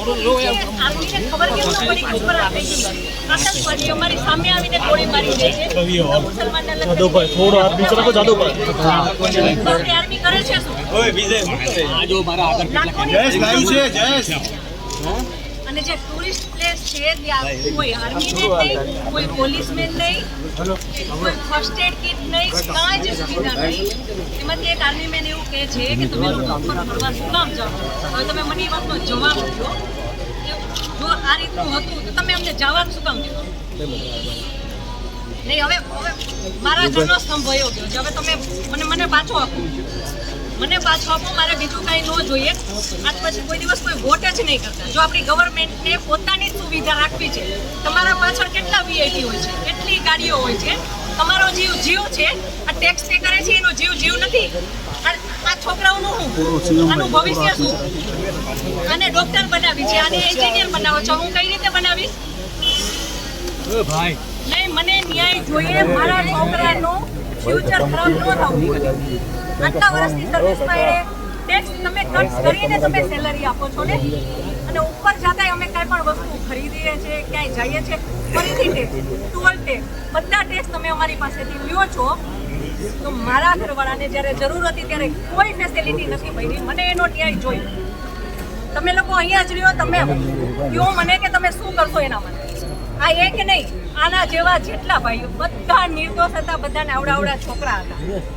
આર્મીને ખબર કેમ ન પડી કે ઉપર થઈ ગઈ આતંકવાદી અમારી સામે આવીને ગોળી મારી દે છે મુસલમાનને જાદવ ભાઈ થોડો હાથ નીચે રાખો જાદવ ભાઈ આર્મી કરે છે શું ઓય વિજય આ જો મારા આગળ જયેશ લાઈવ છે જયેશ અને જે ટુરિસ્ટ પ્લેસ છે ત્યાં કોઈ આર્મીને નહીં કોઈ પોલીસમેન નહીં કોઈ ફર્સ્ટ એડ કિટ નહીં કાંઈ જ સુવિધા નહીં એમાંથી એક આર્મી મેન એવું કહે છે કે તમે લોકો ઉપર ફરવા શું કામ જાઓ હવે તમે મને એ વાતનો જવાબ આપો જો આ રીતનું હતું તો તમે અમને જવાબ શું કામ દીધો નહીં હવે મારા ઘરનો સ્તંભ વયો ગયો છે હવે તમે મને પાછો આપો મને પાછો આપો મારે બીજું કાંઈ ન જોઈએ આજ પછી કોઈ દિવસ કોઈ વોટ જ નહીં કરતા જો આપણી ગવર્મેન્ટને પોતાની જ સુવિધા રાખવી છે તમારા પાછળ કેટલા વીઆઈપી હોય છે કેટલી ગાડીઓ હોય છે તમારો જીવ છે આ ટેક્સ પે કરે છે એનો જીવ નથી આ છોકરાઓનું શું આનું ભવિષ્ય શું આને ડોક્ટર બનાવી છે આને એન્જિનિયર બનાવો છો હું કઈ રીતે બનાવીશ ભાઈ નહીં મને ન્યાય જોઈએ મારા છોકરાનું ફ્યુચર ખરાબ ન થવું જોઈએ આટલા વર્ષની સર્વિસમાં એ ટેક્સ તમે કટ કરીને તમે સેલરી આપો છો ને અને ઉપર જતા અમે કાંઈ પણ વસ્તુ ખરીદીએ છીએ ક્યાંય જઈએ છીએ ફરીથી ટેક્સ ટોલ ટેક્સ બધા ટેક્સ તમે અમારી પાસેથી લ્યો છો તો મારા ઘરવાળાને જ્યારે જરૂર હતી ત્યારે કોઈ ફેસિલિટી નથી મળી મને એનો ન્યાય જોઈએ તમે લોકો અહીંયા જ રહ્યો તમે કહો મને કે તમે શું કરશો એના માટે આ એક નહીં આના જેવા જેટલા ભાઈઓ બધા નિર્દોષ હતા બધાને આવડા છોકરા હતા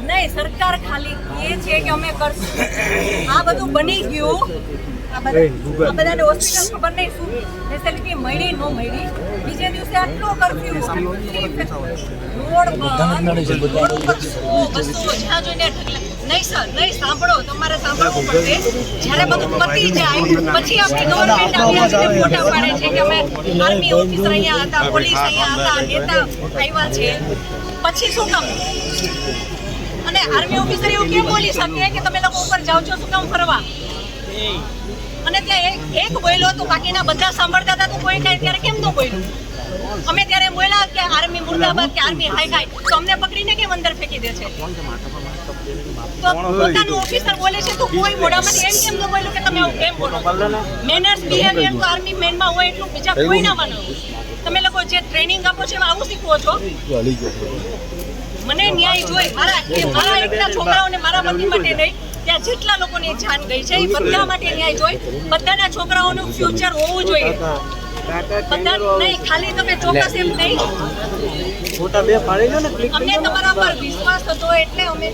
નહીં સરકાર ખાલી એ છે કે અમે કરશું આ બધું બની ગયું આ બધાને હોસ્પિટલ ખબર નહીં શું ફેસિલિટી મળી ન મળી બીજે દિવસે આટલો કરફ્યુ રોડ બસો જ્યાં જોઈને નહીં સર નહીં સાંભળો તમારે સાંભળવું પડશે જ્યારે બધું પતી જાય પછી આપણી ગવર્મેન્ટ આવ્યા છે ફોટા પાડે છે કે અમે આર્મી ઓફિસર અહીંયા હતા પોલીસ અહીંયા હતા નેતા આવ્યા છે પછી શું કામ અને આર્મી ઓફિસર એવું કેમ બોલી શકે કે તમે લોકો ઉપર જાઓ છો શું કામ ફરવા અને ત્યાં એક બોલ્યો તો બાકીના બધા સાંભળતા હતા તો કોઈ કાંઈ ત્યારે કેમ ન બોલ્યું અમે ત્યારે બોલ્યા કે આર્મી મુર્દાબાદ કે આર્મી હાઈ હાઈ તો અમને પકડીને કેમ અંદર ફેંકી દે છે તો પોતાનું ઓફિસર બોલે છે તો કોઈ મોઢામાંથી એમ કેમ ન બોલ્યું કે તમે આવું કેમ બોલો મેનર્સ બિહેવિયર તો આર્મી મેનમાં હોય એટલું બીજા કોઈ ના માનો તમે લોકો જે ટ્રેનિંગ આપો છો એમાં આવું શીખવો છો મને ન્યાય જોઈ મારા એકલા છોકરાઓને મારા પતિ માટે નહીં ત્યાં જેટલા લોકોની જાન ગઈ છે એ બધા માટે ન્યાય જોઈ બધાના છોકરાઓનું ફ્યુચર હોવું જોઈએ બધા નહીં ખાલી તમે ચોક્કસ એમ નહીં અમને તમારા પર વિશ્વાસ હતો એટલે અમે